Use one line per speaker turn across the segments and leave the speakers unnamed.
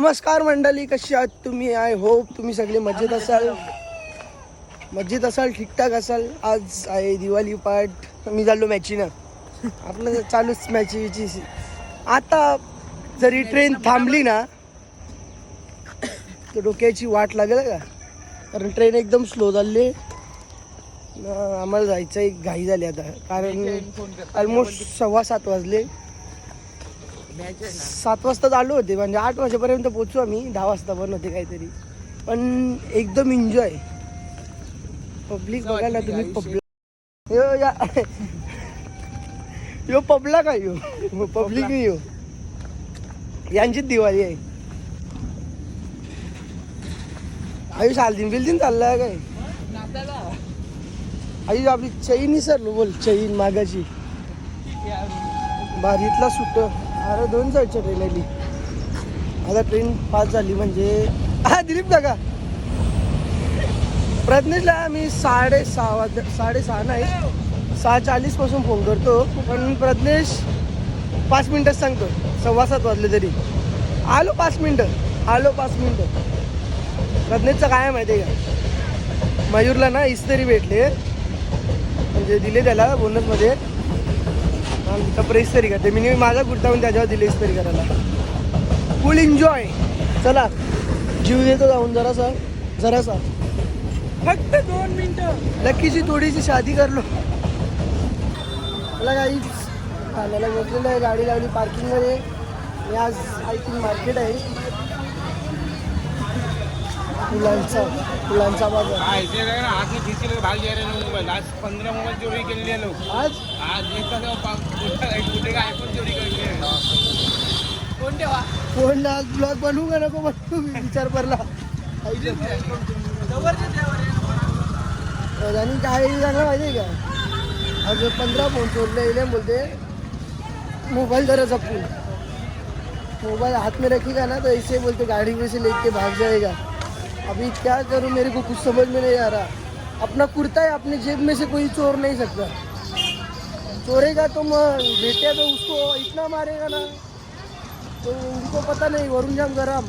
नमस्कार मंडळी, कशी आहात तुम्ही? आय होप तुम्ही सगळे मजेत असाल, ठीकठाक असाल. आज आहे दिवाळी पाठ. मी चाललो मॅचीनं. आपलं चालूच मॅचीची. आता जरी ट्रेन थांबली ना तर डोक्याची वाट लागेल का, कारण ट्रेन एकदम स्लो चालली. आम्हाला जायचं एक घाई झाली आता, कारण ऑलमोस्ट 7:15 वाजले. 7 वाजता चालू होते, म्हणजे 8 वाजेपर्यंत पोहोचू आम्ही. 10 वाजता पण होते काहीतरी. पण एकदम एन्जॉय. पब्लिक बघायला तुम्ही. पब्लिक यो पब्ला काय यो पब्लिक यो यांचीच दिवाळी आहे. आयुष हालदिन बिलदिन चाललाय काय? आयुष आपली चैन विसरलो. बोल, चैन मागाची बारीतला सुट. अरे 2 साईडच्या ट्रेन आली. आता ट्रेन पास झाली म्हणजे दिलीप दादा प्रज्ञेशला मी 6:30 नाही 6:40 पासून फोन करतो, पण प्रज्ञेश 5 मिनिटात सांगतो. 7:15 वाजले तरी आलो 5 मिनिटं. प्रज्ञेशचं काय माहिती आहे का, मयूरला ना इस्त्री भेटले, म्हणजे दिले त्याला बोनसमध्ये. कपडे इस्त्री करते मी माझा कुर्ता पण त्याच्यावर दिले इस्त्री करायला. फुल एन्जॉय. चला जीव देतो जाऊन जरासा फक्त 2 मिनिटं. लकीची थोडीशी शादी करलो. मला काही खाण्याला घेतलेलं आहे. गाडी लावली पार्किंगमध्ये. मी आज आय थिंक मार्केट आहे, फुलांचा बाजार.
आज 15 मोबाईल चोरी केलेले लोक. आज कुठे आयफोन चोरी केली.
फोन आज ब्लॉग बनवू का नको बनवू विचार पडला. आणि काय झालं माहिती आहे का, आज 15 फोन चोरले. बोलते मोबाईल जरा जपून, मोबाईल हाथ में रखेगा ना तो ऐसे बोलते गाड़ी में से लेके भाग जाएगा. अभी क्या करूं, मेरे को कुछ समझ में नहीं आ रहा. अपना कुर्ता है, अपने जेब में से कोई चोर नहीं सकता. चोरेगा तो बेटे तो उसको इतना मारेगा ना, तो उनको पता नहीं. वरुण जाम गरम.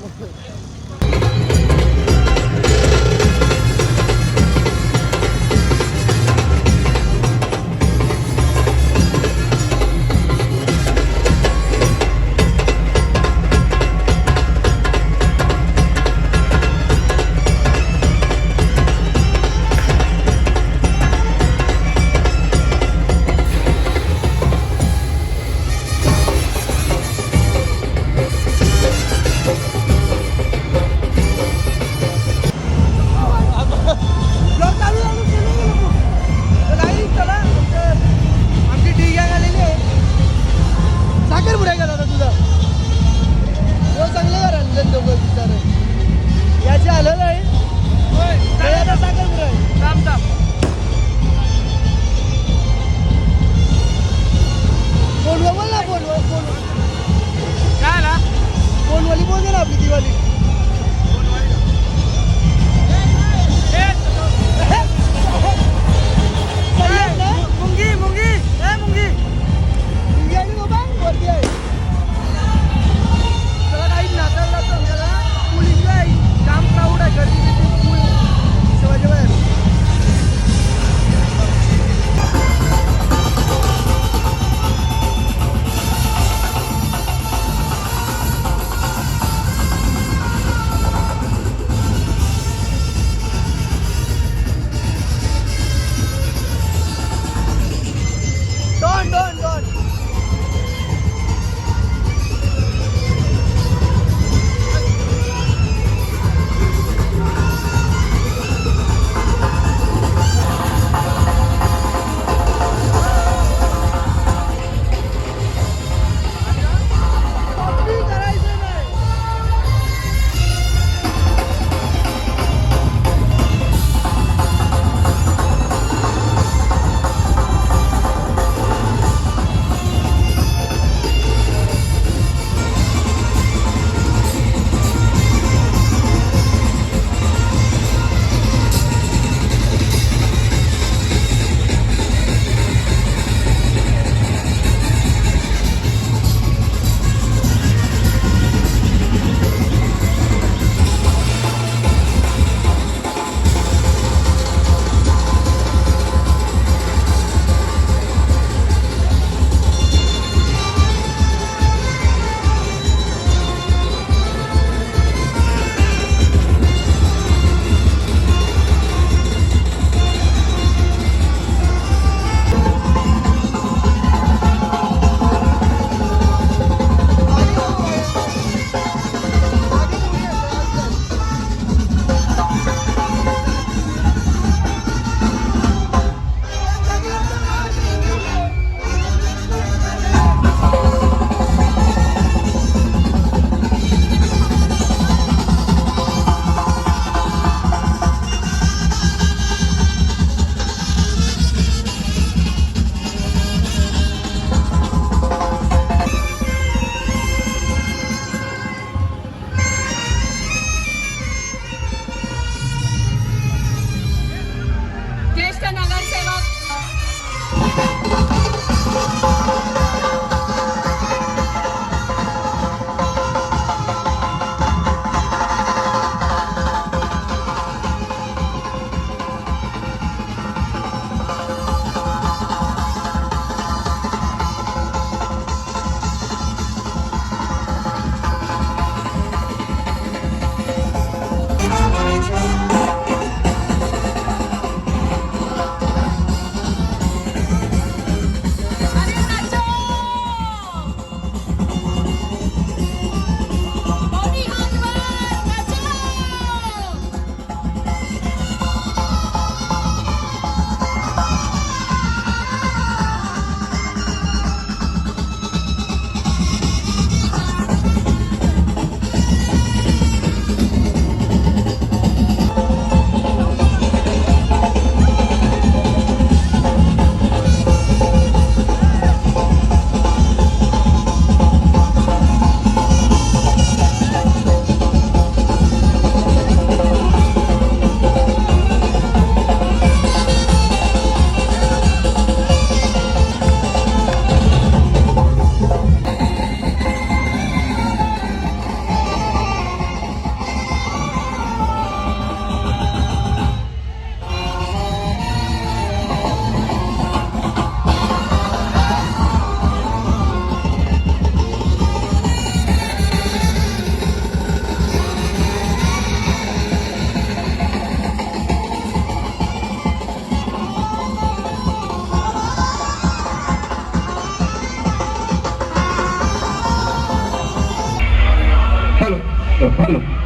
फोनवाली बोल ना आपली दिवाळी.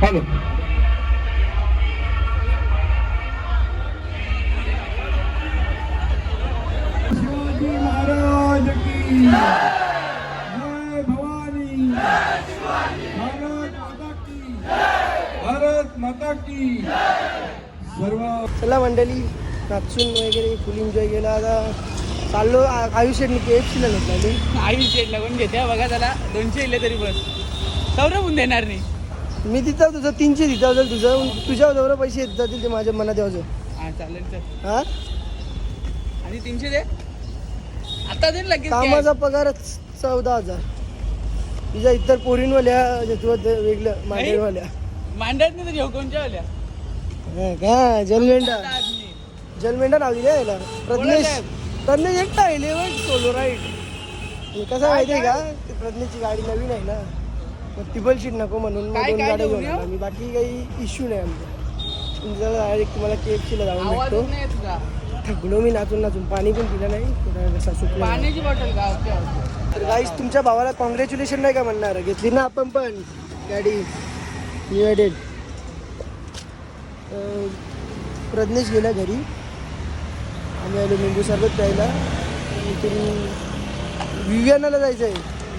हॅलो शिवाजी महाराज की जय भवानी भारत माता की सर्व
चला मंडळी, नाचून वगैरे फुल एन्जॉय केला. आता चाललो आयुष्यात KFCला घेतला मी.
आयुष्य लागून घेते बघा त्याला 200 इले तरी बस सौरभ देणार नाही.
मी तिथं तुझं 300 तिथं जाईल, तुझं तुझ्यावर जेवढे पैसे येत जातील ते माझ्या मनात यावं.
हा चालेल तर.
हा,
आणि 300 दे आता दे लगेच.
कामाचा पगारच 14,000. तुझ्या इतर पोरींवाल्या तुझं वेगळं मांडणवाल्या
मांडत नाही तुझ्या कोणच्या वाल्या
का जलमेंढा नाव दिलं याला. प्रज्ञेश एकटा आहे सोलो राईड. कसं माहिती आहे का, ते प्रज्ञेशची गाडी नवीन आहे ना, मग टिबल शीट नको म्हणून मग
काय
2 गाड्या
घेऊन
घेऊन
येऊ?
आलो मी. बाकी काही इश्यू नाही आमचा. डायरेक्ट तुम्हाला KFCला जाऊन
आवाज
भेटतो.
नाही तुझा.
थकलो मी नाचून पाणी पण पिलं नाही, थोडा घसा सुकला.
पाण्याची बॉटल का? ओके
तर गाईस, तुमच्या भावाला कॉंग्रॅच्युलेशन नाही का म्हणणार? घेतली ना आपण पण गाडी युनायटेड. प्रज्ञेश गेला घरी, आम्ही आलो लिंबू सरबत प्यायला. इथून विव्यानाला जायचं आहे.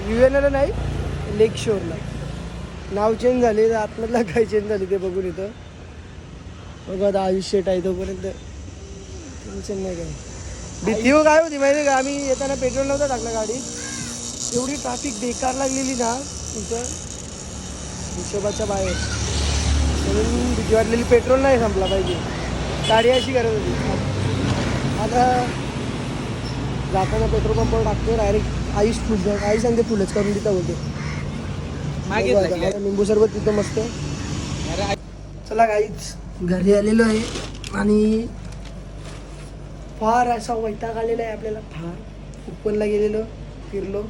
विव्यानाला नाही, लेक शोरला. नाव चेंज झाले, आतमधला काय चेंज झाले ते बघून येतं. बघा आता आयुष्य आहे तोपर्यंत टेन्शन नाही काय. भीती हो काय होती माहिती आहे का, आम्ही येताना पेट्रोल नव्हतं टाकलं गाडीत. एवढी ट्रॅफिक बेकार लागलेली ना इथं, हिशोबाच्या बाहेर. म्हणून भीती वाटलेली, पेट्रोल नाही संपला पाहिजे, गाडी अशी करत होती. आता जाताना पेट्रोल पंपवर टाकतो डायरेक्ट. आईस फुल, आई सांगते फुलच करून तिथं होते. लिंबू सरबत तिथं मस्त. चला गाईच, घरी आलेलो आहे आणि फार असा वैताग आलेला आहे आपल्याला. फार ओपनला गेलेलो, फिरलो,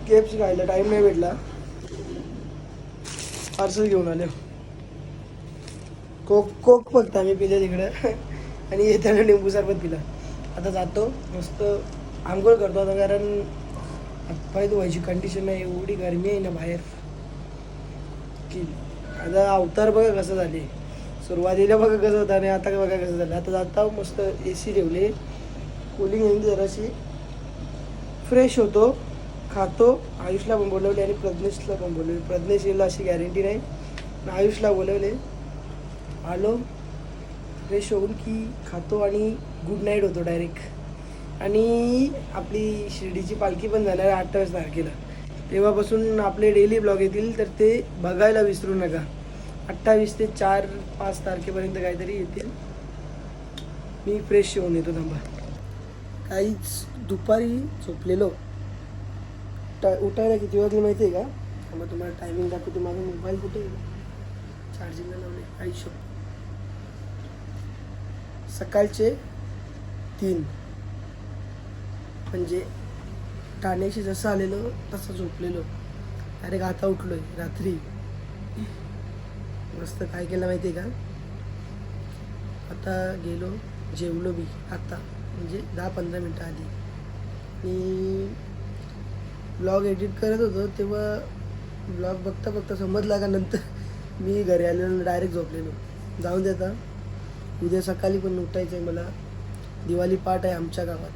KFC खायला टाईम नाही भेटला, पार्सल घेऊन आलो. कोक फक्त आम्ही पिले तिकडं आणि येताना लिंबू सरबत पिला. आता जातो मस्त आंघोळ करतो आता, कारण हातपाय धुवायची कंडिशन नाही, एवढी गरमी आहे ना बाहेर की. आता अवतार बघा कसं झाले, सुरुवातीला बघा कसं होतं आणि आता बघा कसं झालं. आता जाता मस्त AC ठेवले, कूलिंग येऊन जराशी फ्रेश होतो, खातो. आयुषला पण बोलवले आणि प्रज्ञेशला पण बोलवले. प्रज्ञेश येईल अशी गॅरंटी नाही, पण आयुषला बोलवले. आलो फ्रेश होऊन की खातो आणि गुड नाईट होतो डायरेक्ट. आणि आपली शिर्डीची पालखी पण जाणार आहे 28 तारखेला. तेव्हापासून आपले डेली ब्लॉग येतील, तर ते बघायला विसरू नका. 28 ते 4-5 तारखेपर्यंत काहीतरी येतील. मी फ्रेश होऊन येतो. थांबा, काहीच दुपारी झोपलेलो, उठायला किती वाजले माहिती आहे का? मग तुम्हाला टायमिंग दाखवते. माझा मोबाईल कुठे चार्जिंगला लावले. आयुष्य सकाळचे 3, म्हणजे ठाण्याशी जसं आलेलो तसं झोपलेलो. डायरेक्ट आता उठलोय रात्री. मस्त काय केलं माहिती आहे का, आता गेलो जेवलो मी आता, म्हणजे 10-15 मिनटं आधी. आणि ब्लॉग एडिट करत होतो तेव्हा ब्लॉग बघता समजला का, नंतर मी घरी आलेलो डायरेक्ट झोपलेलो. जाऊन देता, उद्या सकाळी पण उठायचं आहे मला. दिवाळी पाठ आहे आमच्या गावात,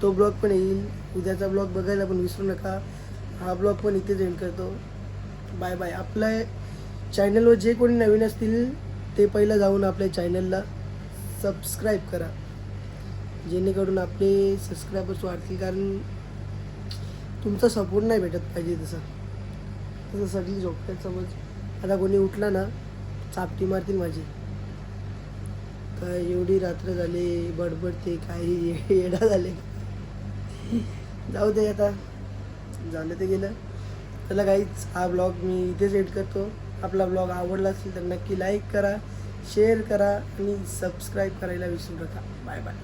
तो ब्लॉग पण येईल. उद्याचा ब्लॉग बघायला पण विसरू नका. हा ब्लॉग पण इथेच एंड करतो. Bye bye. आपल्या चॅनलवर जे कोणी नवीन असतील ते पहिलं जाऊन आपल्या चॅनलला सबस्क्राईब करा, जेणेकरून आपले सबस्क्रायबर्स वाढतील. कारण तुमचा सपोर्ट नाही भेटत पाहिजे तसं सगळी झोपतात समज. आता कोणी उठला ना चापटी मारतील माझी. काय एवढी रात्र झाली, बडबडते काही येडा झाले. जाऊ दे, आता झालं ते गेलं. चला गाईच, हा ब्लॉग मी इथेच एड करतो. आपला ब्लॉग आवडला असेल तर नक्की लाईक करा, शेअर करा आणि सबस्क्राईब करायला विसरू नका. Bye bye.